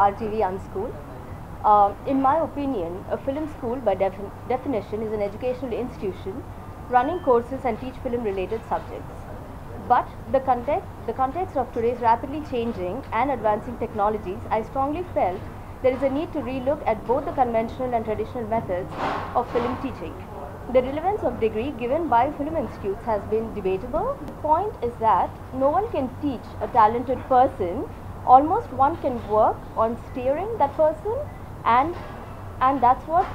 RGV UnSchool. In my opinion, a film school by definition is an educational institution running courses and teach film related subjects. But the context of today's rapidly changing and advancing technologies, I strongly felt there is a need to relook at both the conventional and traditional methods of film teaching. The relevance of degree given by film institutes has been debatable. The point is that no one can teach a talented person. Almost one can work on steering that person, and that's what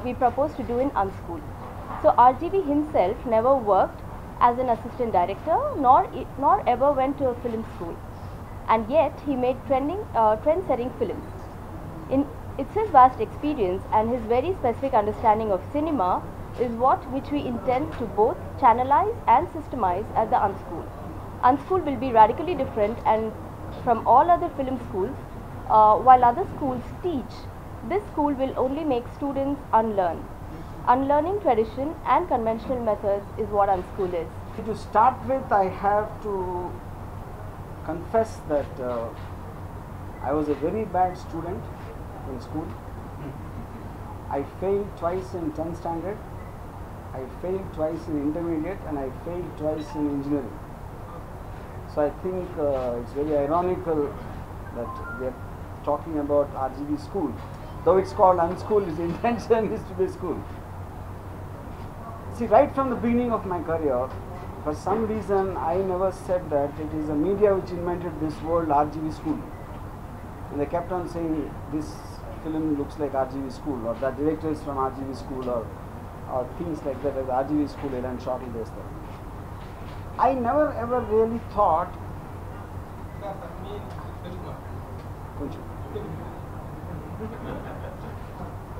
we propose to do in UnSchool. So RGV himself never worked as an assistant director, nor ever went to a film school, and yet he made trend-setting films. It's his vast experience and his very specific understanding of cinema is which we intend to both channelize and systemize at the UnSchool. UnSchool will be radically different and from all other film schools. While other schools teach, this school will only make students unlearn. Unlearning tradition and conventional methods is what UnSchool is. To start with, I have to confess that I was a very bad student in school. I failed twice in 10th standard, I failed twice in intermediate, and I failed twice in engineering. So I think it's very ironical that we are talking about RGV school. Though it's called UnSchool, its intention is to be a school. See, right from the beginning of my career, for some reason I never said that it is the media which invented this word RGV school. And they kept on saying this film looks like RGV school, or the director is from RGV school, or things like that, like RGV school and shortly this thing. I never ever really thought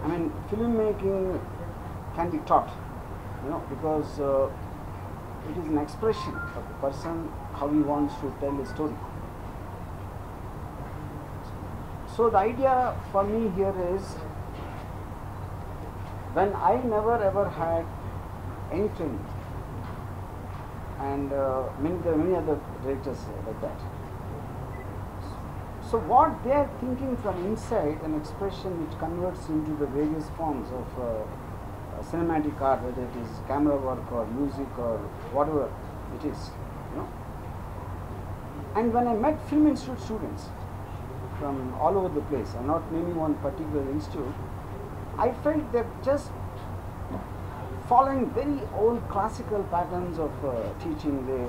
I mean, filmmaking can be taught, because it is an expression of the person, how he wants to tell a story. So the idea for me here is, when I never ever had any training, and there are many other directors like that. So what they are thinking from inside, an expression which converts into the various forms of cinematic art, whether it is camera work or music or whatever it is, And when I met film institute students from all over the place, I'm not naming one particular institute, I felt they're just following very old classical patterns of teaching. They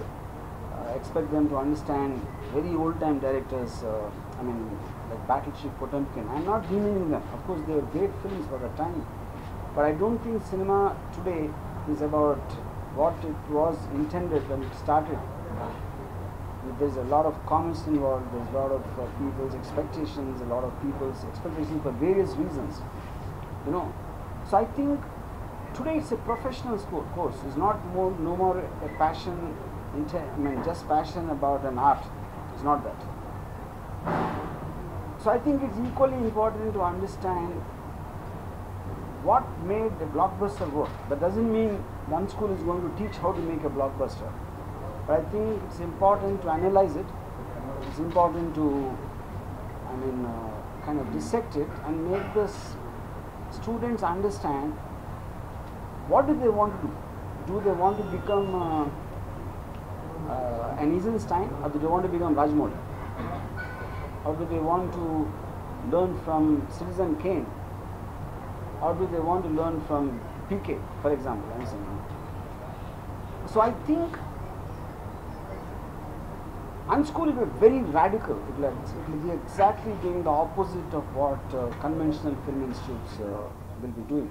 expect them to understand very old-time directors, like Battleship Potemkin. I'm not demeaning them. Of course, they were great films for the time. But I don't think cinema today is about what it was intended when it started. There's a lot of comments involved, there's a lot of people's expectations, a lot of people's expectations for various reasons. So I think today it's a professional course. It's not no more a passion, just passion about an art. It's not that. So I think it's equally important to understand what made a blockbuster work. That doesn't mean UnSchool is going to teach how to make a blockbuster. But I think it's important to analyze it. It's important to, kind of dissect it and make the students understand what do they want to do. Do they want to become an Eisenstein, or do they want to become Rajmouli? Or do they want to learn from Citizen Kane? Or do they want to learn from PK, for example? So I think UnSchool will be very radical. It will be exactly doing the opposite of what conventional film institutes will be doing.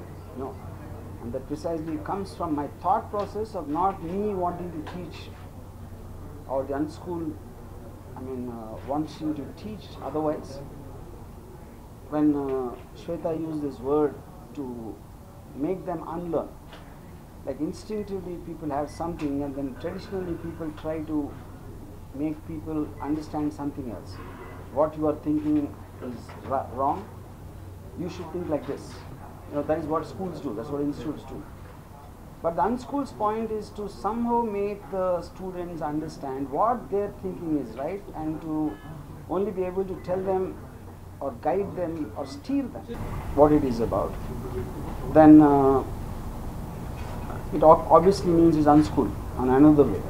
And that precisely comes from my thought process of not me wanting to teach, or the UnSchool wants you to teach otherwise. When Shweta used this word to make them unlearn, like instinctively people have something, and then traditionally people try to make people understand something else. What you are thinking is wrong, you should think like this. That is what schools do, that's what institutes do. But the UnSchool's point is to somehow make the students understand what their thinking is right, and to only be able to tell them or guide them or steer them what it is about, then it obviously means it's unschooled on another way.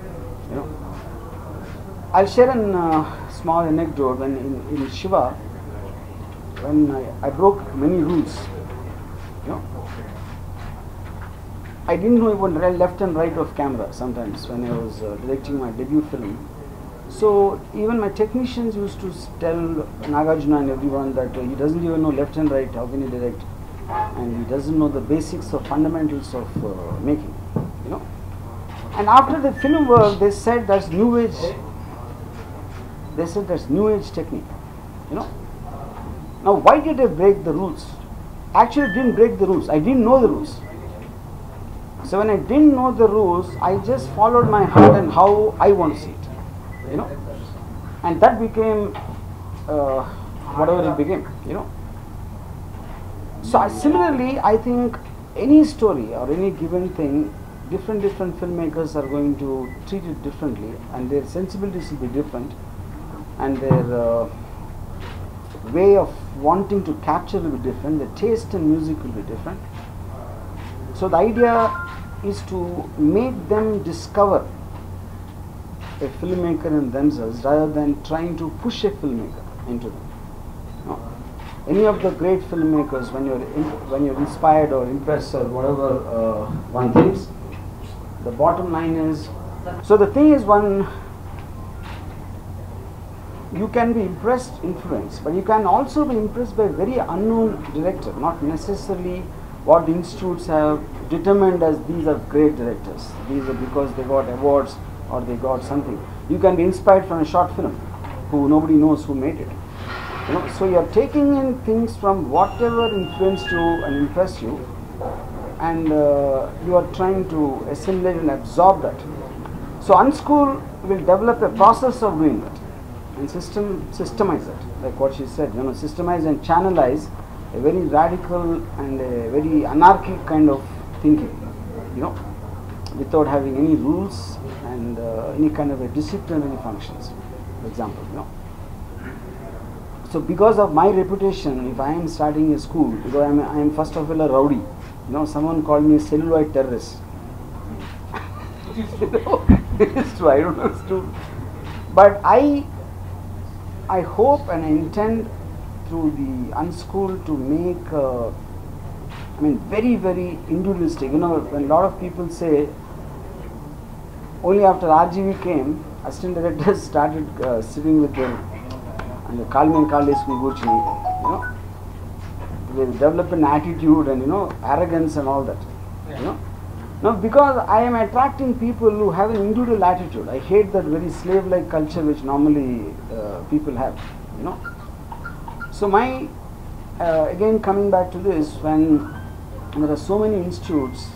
You know, I'll share a small anecdote. When in Shiva, when I broke many rules, you know, I didn't know even left and right of camera sometimes when I was directing my debut film. So even my technicians used to tell Nagarjuna and everyone that he doesn't even know left and right, how can he direct, and he doesn't know the basics or fundamentals of making, you know. And after the film work, they said that's new age. They said that's new age technique, you know. Now why did I break the rules? Actually, I didn't break the rules. I didn't know the rules. So when I didn't know the rules, I just followed my heart and how I want to see it, you know, and that became whatever it became, you know. So similarly, I think any story or any given thing, different filmmakers are going to treat it differently, and their sensibilities will be different, and their way of wanting to capture will be different. Their taste in music will be different. So the idea is to make them discover a filmmaker in themselves rather than trying to push a filmmaker into them. No. Any of the great filmmakers, when you're inspired or impressed or whatever one thinks, the bottom line is, so the thing is, one, you can be impressed, influenced, but you can also be impressed by a very unknown director, not necessarily what the institutes have determined as these are great directors. These are because they got awards or they got something. You can be inspired from a short film who nobody knows who made it. You know, so you are taking in things from whatever influenced you and impressed you, and you are trying to assimilate and absorb that. So UnSchool will develop a process of doing that and systemize it, like what she said. You know, systemize and channelize a very radical and a very anarchic kind of thinking, you know, without having any rules and any kind of a disciplinary functions, for example, you know. So because of my reputation, if I am starting a school, because I am first of all a rowdy, you know, someone called me a celluloid terrorist. You know, it's true, I don't know, it's true. But I hope and I intend through the UnSchool to make, I mean, very, very individualistic. You know, when a lot of people say, only after RGV came, assistant directors started sitting with them and call me and call this Gucci, you know. They develop an attitude and, you know, arrogance and all that, you know. Now, because I am attracting people who have an individual attitude, I hate that very slave-like culture which normally people have, you know. So my, again coming back to this, when there are so many institutes,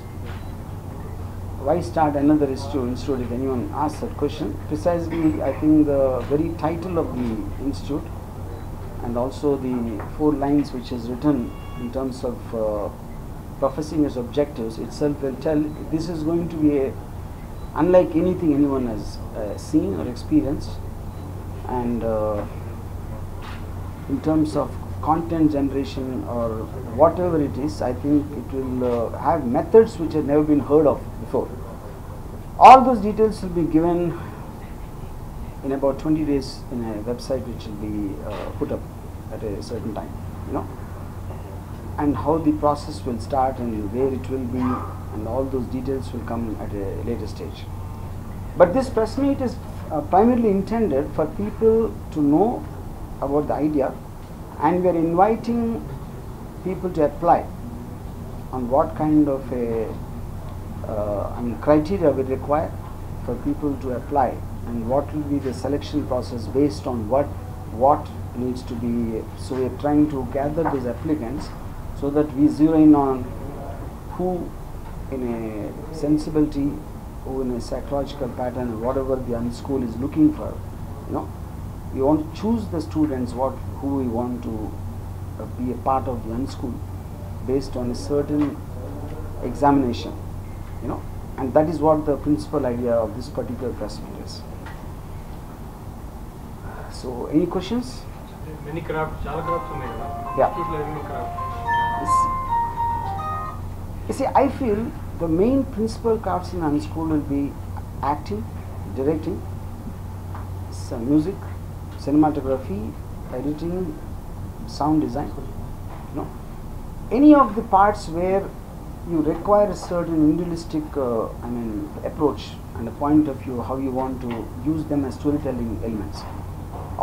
why start another institute if anyone asks that question? Precisely, I think the very title of the institute and also the 4 lines which is written in terms of professing its objectives itself will tell this is going to be unlike anything anyone has seen or experienced, and in terms of content generation or whatever it is, I think it will have methods which have never been heard of before. All those details will be given in about 20 days in a website which will be put up at a certain time, you know, and how the process will start and where it will be, and all those details will come at a later stage. But this press meet is primarily intended for people to know about the idea, and we are inviting people to apply on what kind of a criteria we require for people to apply, and what will be the selection process based on what needs to be. So we are trying to gather those applicants so that we zero in on who in a sensibility, who in a psychological pattern, whatever the UnSchool is looking for, you know. We want to choose the students who we want to be a part of the UnSchool based on a certain examination, you know, and that is what the principal idea of this particular press meet is. So, any questions? Many crafts, చాలా crafts ఉన్నాయి కదా. Yeah. Institute learning craft. You see, I feel the main principal crafts in UnSchool will be acting, directing, music, cinematography, editing, sound design. You know, any of the parts where you require a certain individualistic, approach and a point of view, how you want to use them as storytelling elements.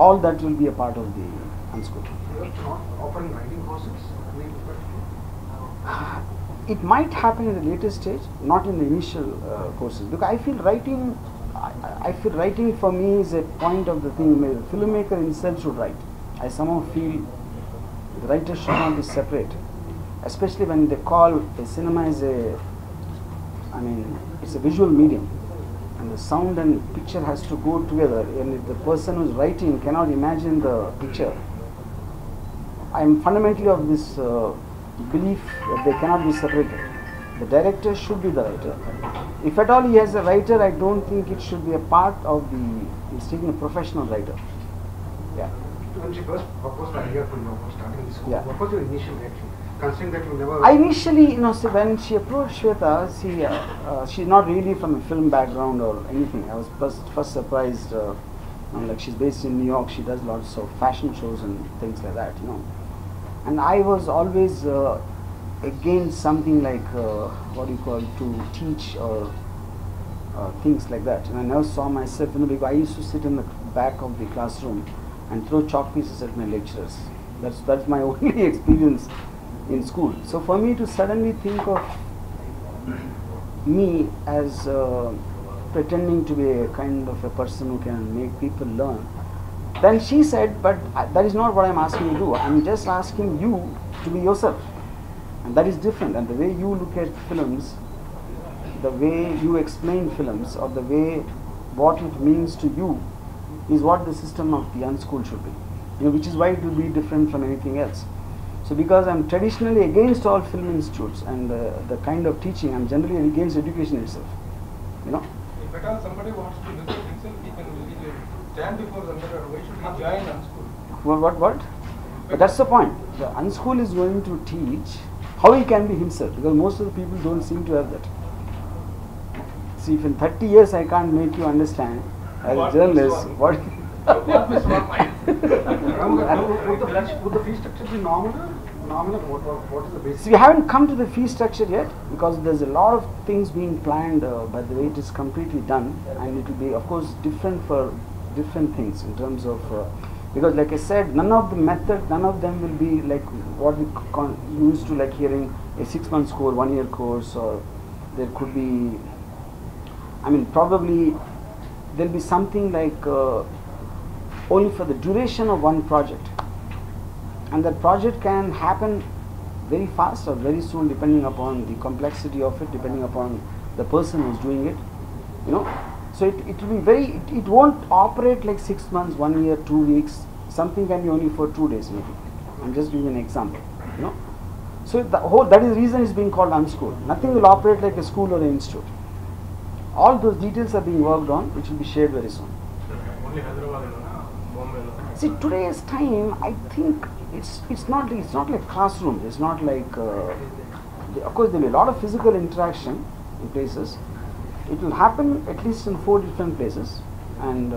All that will be a part of the UnSchool. You are not offering writing courses? It might happen in the later stage, not in the initial courses, because I feel writing for me is a point of the thing. The filmmaker himself should write. I somehow feel the writer should not be separate, especially when they call a cinema is it's a visual medium, and the sound and picture has to go together, and if the person who is writing cannot imagine the picture, I am fundamentally of this belief that they cannot be separated. The director should be the writer. If at all he has a writer, I don't think it should be a part of the, he's taking a professional writer. Yeah. When she first proposed the idea for you for starting the school, Yeah. what was your initial reaction? Considering that you never... I initially, when she approached Shweta, she's not really from a film background or anything. I was first surprised, like she's based in New York, she does lots of fashion shows and things like that, And I was always against something like, to teach or things like that. And I never saw myself, because I used to sit in the back of the classroom and throw chalk pieces at my lecturers. That's my only experience in school. So for me to suddenly think of me as pretending to be a kind of a person who can make people learn, then she said, but that is not what I'm asking you to do. I'm just asking you to be yourself. And that is different. And the way you look at films, the way you explain films, or the way what it means to you, is what the system of the UnSchool should be. Which is why it will be different from anything else. So because I'm traditionally against all film institutes and the kind of teaching, I'm generally against education itself. If at all somebody wants to research himself, he can stand before the mirror. Why should he join UnSchool? What? But that's the point. The UnSchool is going to teach how he can be himself, because most of the people don't seem to have that. See, if in 30 years I can't make you understand as a journalist, what? Would the fee structure be nominal? What is the basic? See, we haven't come to the fee structure yet, because there's a lot of things being planned, by the way it is completely done, and it will be, of course, different for different things in terms of, because like I said, none of them will be like what we used to like hearing a 6-month course, 1-year course, or there could be, probably there'll be something like only for the duration of one project, and that project can happen very fast or very soon, depending upon the complexity of it, depending upon the person who's doing it, So it will be it won't operate like 6 months, 1 year, 2 weeks. Something can be only for 2 days maybe. I'm just giving an example, So that is the reason it's being called UnSchool. Nothing will operate like a school or an institute. All those details are being worked on, which will be shared very soon. Only Hyderabad, Bombay. See, today's time, I think it's not like classrooms. It's not like of course there will be a lot of physical interaction in places. It will happen at least in 4 different places, and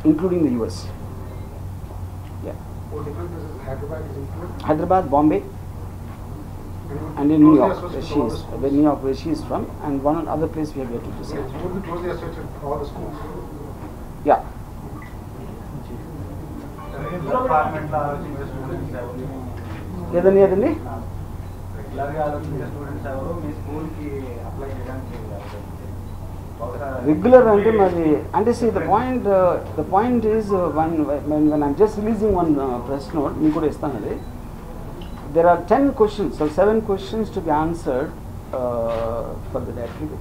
including the US. Yeah. 4 different places. Hyderabad is included. Hyderabad, Bombay, and in New York, where she is from, and one other place we have yet to decide. Yes, would be closely associated with all the schools. Yeah. లేదండి regular అంటే see the point is when I'm just releasing one press note, మీకు కూడా ఇస్తాను అది. There are 10 questions or 7 questions to be answered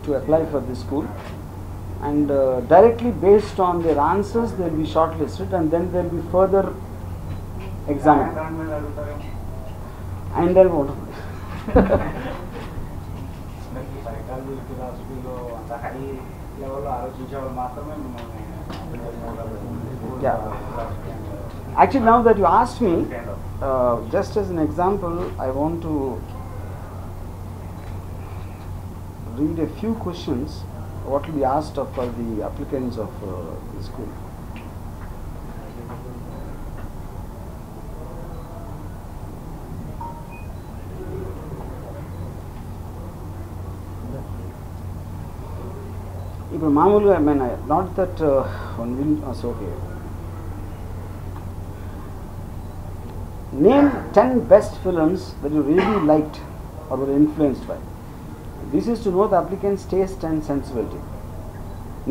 to apply for this school, and directly based on their answers they will be shortlisted, and then there will be further examined. And then what? Yeah. Actually, now that you asked me, just as an example, I want to read a few questions what will be asked of the applicants of the school. ఇప్పుడు మామూలుగా I mean, not that one will so okay. Name 10 best films that you really liked or were influenced by. This is to know the applicant's taste and sensibility.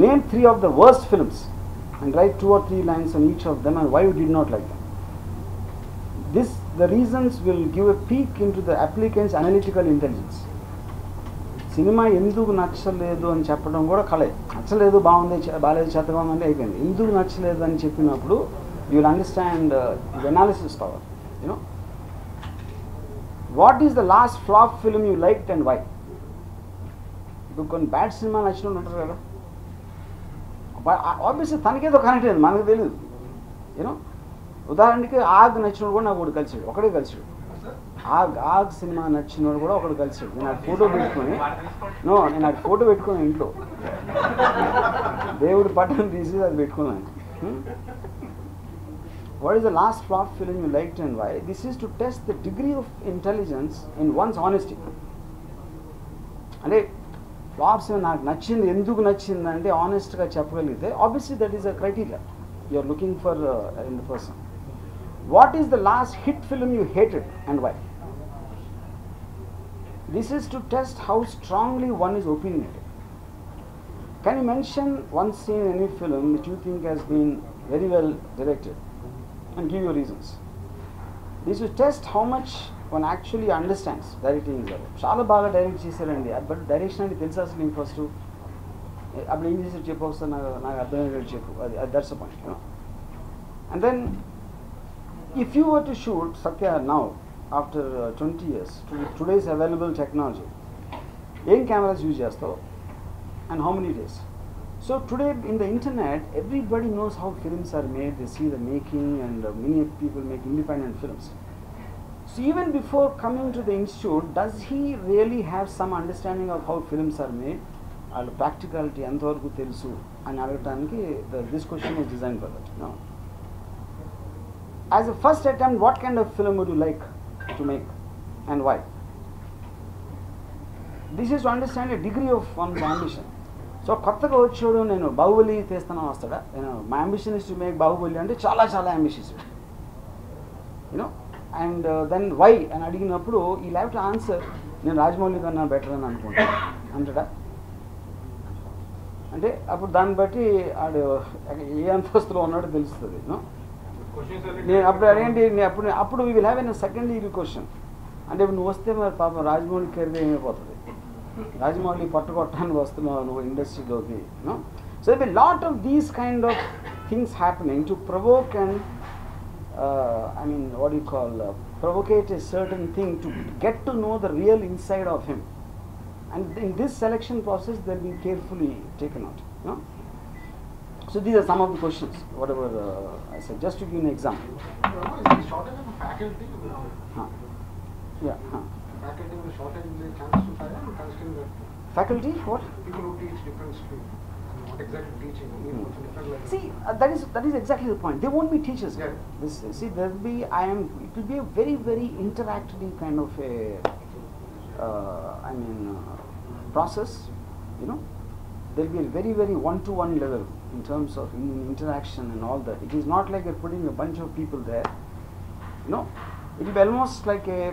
Name 3 of the worst films and write 2 or 3 lines on each of them and why you did not like them. The reasons will give a peek into the applicant's analytical intelligence. Cinema ఎందుకు నచ్చలేదు అని చెప్పడం కూడా కళే. నచ్చలేదు, బాగుంది, బాగాలేదు, చెత్తగా ఉందంటే అయిపోయింది. ఎందుకు నచ్చలేదు అని చెప్పినప్పుడు you will understand the analysis power. You know what is the last flop film you liked and why? ఇప్పుడు కొన్ని బ్యాడ్ సినిమా నచ్చిన ఉంటారు కదా, ఆబ్వియస్లీ తనకేదో కనెక్ట్ అయింది, మనకు తెలియదు. యూనో ఉదాహరణకి ఆగ్ నచ్చినోడు కూడా నాకు ఒకటి కలిసాడు, ఒకడే కలిసాడు. ఆగ్ సినిమా నచ్చినోడు కూడా ఒకడు కలిసాడు. నేను ఆ ఫోటో పెట్టుకొని ఇంట్లో దేవుడి పట్టణం తీసి అది పెట్టుకున్నాను. What is the last flop film you liked and why? This is to test the degree of intelligence in one's honesty. అంటే ఫ్లాప్స్ నాకు నచ్చింది, ఎందుకు నచ్చింది అంటే ఆనెస్ట్గా చెప్పగలిగితే obviously that is a criteria you are looking for in the person. What is the last hit film you hated and why? This is to test how strongly one is opinionated. Can you mention one scene in any film which you think has been very well directed and give your reasons? This is to test how much one actually understands directing is about. చాలా బాగా direct చేశారండి, but direction అంటే తెలుసు అసలు నేను first అప్పుడు ఏం చేసి చెప్పు వస్తా, నాకు అర్థమయ్యేది చెప్పు, అది that's the point. And then if you were to shoot Satya now after 20 years today's available technology, ఏం కెమెరాస్ యూజ్ చేస్తావు and how many days? So today in the internet everybody knows how films are made, they see the making and many people make independent films. So even before coming to the institute, does he really have some understanding of how films are made? వాళ్ళ practicality ఎంతవరకు తెలుసు అని అడగటానికి this question is designed for that. No? As a first attempt, what kind of film would you like to make and why? This is to understand a degree of one's ambition. So కొత్తగా వచ్చాడు, నేను బాహుబలి తీస్తాను వస్తాడా, my ambition is to make Baahubali అంటే చాలా చాలా ambitious, you know. And then why అని అడిగినప్పుడు ఈ హ్యావ్ టు ఆన్సర్, నేను రాజమౌళి కన్నా బెటర్ అని అనుకుంటాను అంటాడా. అంటే అప్పుడు దాన్ని బట్టి ఆడు ఏ అంతస్తులో ఉన్నాడో తెలుస్తుంది. నేను అప్పుడు అదేంటి, అప్పుడు we will have an secondary question. అంటే ఇప్పుడు నువ్వు వస్తే మరి పాపం రాజమౌళి కెరీర్ ఏమైపోతుంది, రాజమౌళి పట్టుకొట్టడానికి వస్తున్నావు నువ్వు ఇండస్ట్రీలోకి. So they lot of these kind of things happening to provoke and I mean what do you call provocate a certain thing to get to know the real inside of him, and in this selection process they'll be carefully taken out. So these are some of the questions whatever I said, just to give an example. Shortage of faculty. Faculty with shortage in the chance to hire, considering that Faculty, what? people who teach different streams, not exactly teaching, different levels. See, that is exactly the point. They won't be teachers. Yeah. There will be it will be a very very interactive kind of a process. There will be a very very one-to-one level in terms of interaction and all that. It is not like you're putting a bunch of people there. It will be almost like a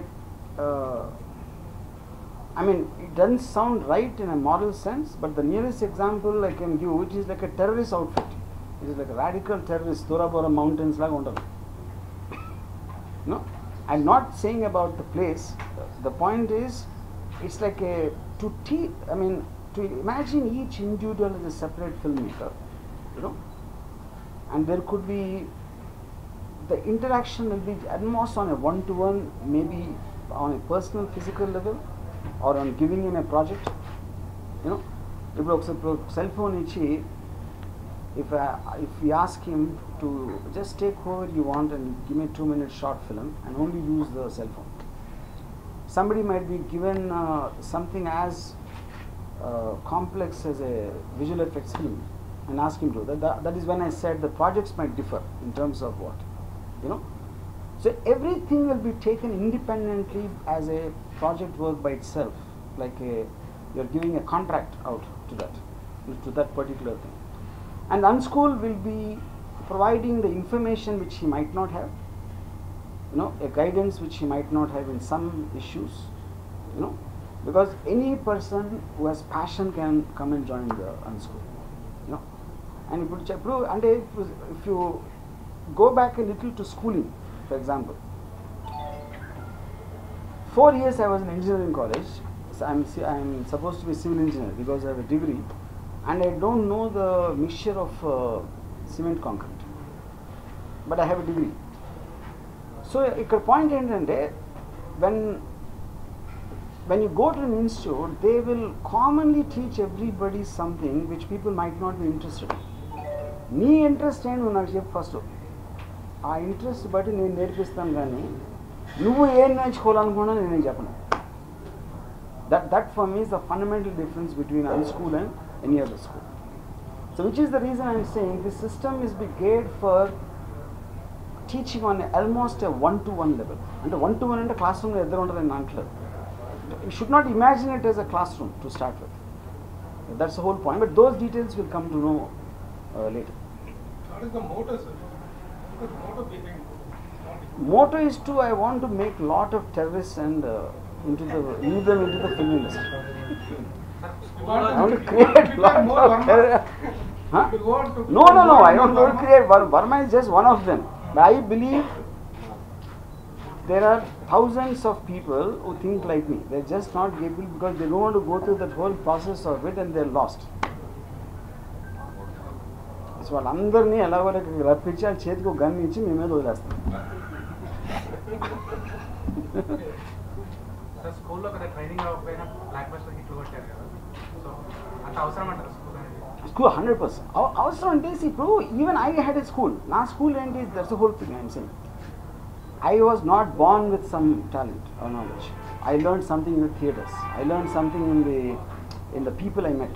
it doesn't sound right in a moral sense, but the nearest example I can give, it is like a terrorist outfit. It is like a radical terrorist, Tora Bora mountains laga untadu. I'm not saying about the place. The point is, it's like to imagine each individual as a separate filmmaker, and there could be, the interaction will be at most on a one-to-one, maybe on a personal physical level, or on giving him a project. ఇప్పుడు ఒకసారి cell phone ఇచ్చి if we ask him to just take whoever you want and give me a 2-minute short film and only use the cell phone. Somebody might be given something as complex as a visual effects film and ask him to. That is when I said the projects might differ in terms of what, you know. So everything will be taken independently as a project work by itself, like you're giving a contract out to that particular thing. And UnSchool will be providing the information which he might not have, you know, a guidance which he might not have in some issues, you know, because any person who has passion can come and join the UnSchool, you know. And if you go back a little to schooling, for example, 4 years I was in engineering college, so I'm supposed to be civil engineer because I have a degree, and I don't know the mixture of cement concrete, but I have a degree. So ikkada point entante, when you go to an institute, they will commonly teach everybody something which people might not be interested in. Nee interest ಏನು నాకు చెప్పు first, ఆ interest బట్టి నేను నేర్పిస్తాను, కానీ నువ్వు ఏం నేర్చుకోవాలనుకున్నా నేను చెప్పను. That for me is the fundamental difference between UnSchool and any other school. So which is the reason I am saying this system is geared for teaching on almost a one-to-one level. And one-to-one in the classroom is there. You should not imagine it as a classroom to start with. That's the whole point. But those details will come to know later. What is the motto, sir? What is the motto behind it? Motto is I want to make lot of terrorists and lead them into the film industry. I want to create lot of terrorists. Huh? No. I don't want to create. Varma is just one of them. But I believe there are thousands of people who think like me. They're just not capable because they don't want to go through that whole process of it, and they're lost. So వాళ్ళందరినీ ఎలాగోలకి రప్పించి ఆ చేతికి gun ఇచ్చి మీ మీద వదిలేస్తాం. స్కూల్లో కదా training అవ్వకపోయినా బ్లాక్ బస్టర్ హిట్లు కొట్టారు కదా, సో అంత అవసరం అంటారు స్కూల్ అనేది? స్కూల్ 100% అవసరం అంటే ఇప్పుడు even I had a school. నా స్కూల్ ఏంటి, that's the whole thing I'm saying. I was not born with some talent or knowledge. I learned something in the theatres. I learned something in the people I met.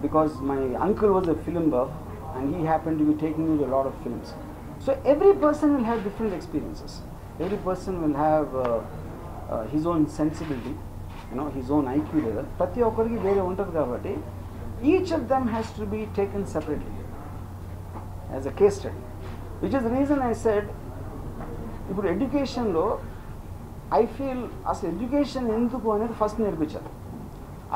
Because my uncle was a film buff and he happened to be taking me to a lot of films. So every person will have different experiences. Every person will have his own sensibility, you know, his own IQ level. Prati okkariki vere untadu kabatti each of them has to be taken separately as a case study. Which is the reason I said ఇప్పుడు ఎడ్యుకేషన్లో I feel అసలు education ఎందుకు అనేది first నేర్పించాలి.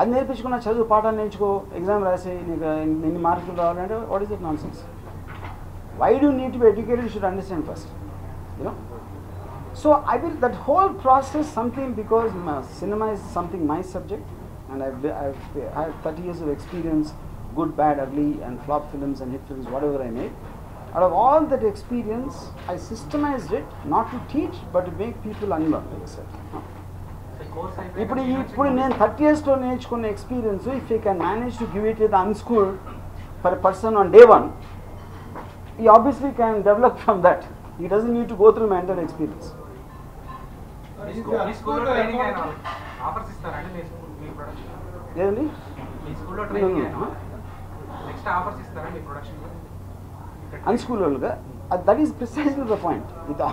అది నేర్పించుకున్న చదువు పాఠాలు నేర్చుకో, ఎగ్జామ్ రాసి నీకు ఎన్ని మార్కులు రావాలంటే what is it nonsense. Why do need to be educated, you should understand first, you know. So I will that whole process something because cinema is something my subject and I've had 30 years of experience, good, bad, ugly and flop films and hit films, whatever I made. Out of all that experience, I systemized it not to teach but to make people unlearn, like I said. ఇప్పుడు నేను 30 years లో నేర్చుకున్న experience, if you can manage to give it to the unschooled for person on day 1, he obviously can develop from that. He doesn't need to go through my entire experience. Offers ఇస్తారండి మీ production? ఏదండి మీ స్కూల్లో training next offers ఇస్తారా మీ production? UnSchool olga, that is precisely the point. The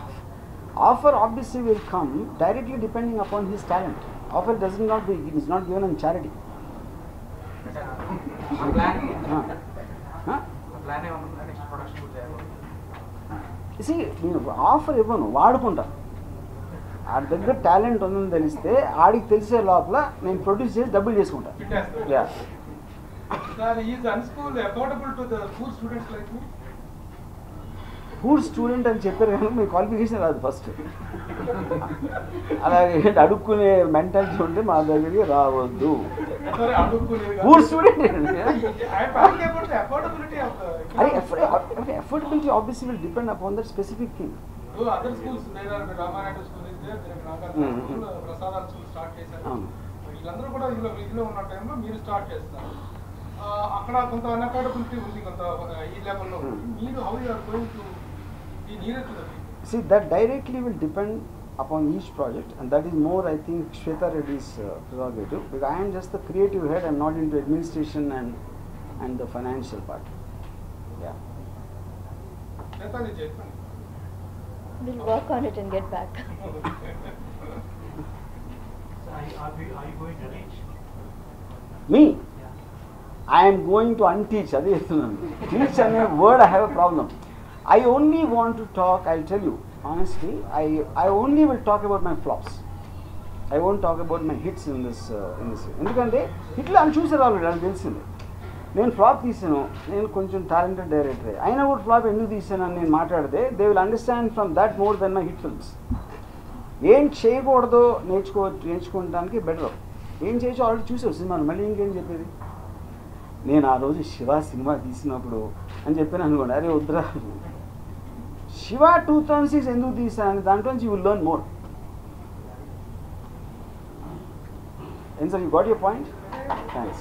offer obviously will come directly depending upon his talent. Offer it is not given on charity. You see, offer ఇవ్వను, వాడుకుంటా. ఆడి దగ్గర talent ఉందని తెలిస్తే ఆడికి తెలిసే లోపల నేను produce చేసి డబ్బులు చేసుకుంటా. Is UnSchool affordable to the poor students like me? Poor student అని చెప్పారు కానీ మీ క్వాలిఫికేషన్ రాదు ఫస్ట్. అలాగే అడుక్కునే మెంటాలిటీ ఉంటే మా దగ్గరికి రావద్దు. Poor student affordability obviously will depend upon that specific thing. Other schools, there are Ramananda school is there, there are Nagar school, Prasad school start చేశారు. వీళ్ళందరూ కూడా ఇందులో ఉన్న టైంలో మీరు స్టార్ట్ చేస్తారు. అక్కడ కొంత అన్అకాడబిలిటీ ఉంది కొంత ఈ లెవెల్లో. మీరు how you are going to be near to the people? See, that directly will depend upon each project, and that is more, I think, Shweta Reddy's prerogative, because I am just the creative head. I am not into administration and the financial part. Yeah. Shweta ji, చెప్పండి. We'll work on it and get back. So are you going to teach? Me? I am going to unteach. Adi చెప్తున్నాను. Teach అనే word I have a problem. I only want to talk, I'll tell you, honestly, I only will talk about my flops. I won't talk about my hits in this. ఎందుకంటే హిట్లు అని చూసారు already, నాకు తెలిసింది. నేను flop తీసాను, నేను కొంచెం టాలెంటెడ్ డైరెక్టరే, అయినా కూడా ఫ్లాప్ ఎందుకు తీసాను అని నేను మాట్లాడితే they will understand from that more than my hit films. ఏం చేయకూడదో నేర్చుకోవడానికి బెటర్. ఏం చేయొచ్చో ఆల్రెడీ చూసావు సినిమాను, మళ్ళీ ఇంకేం చెప్పేది. నేను ఆ రోజు శివ సినిమా తీసినప్పుడు అని చెప్పాను అనుకోండి, అరే వద్దురా, శివ 2006 ఎందుకు తీసాను, దాంట్లోంచి you will learn more. And so you got your point? Thanks.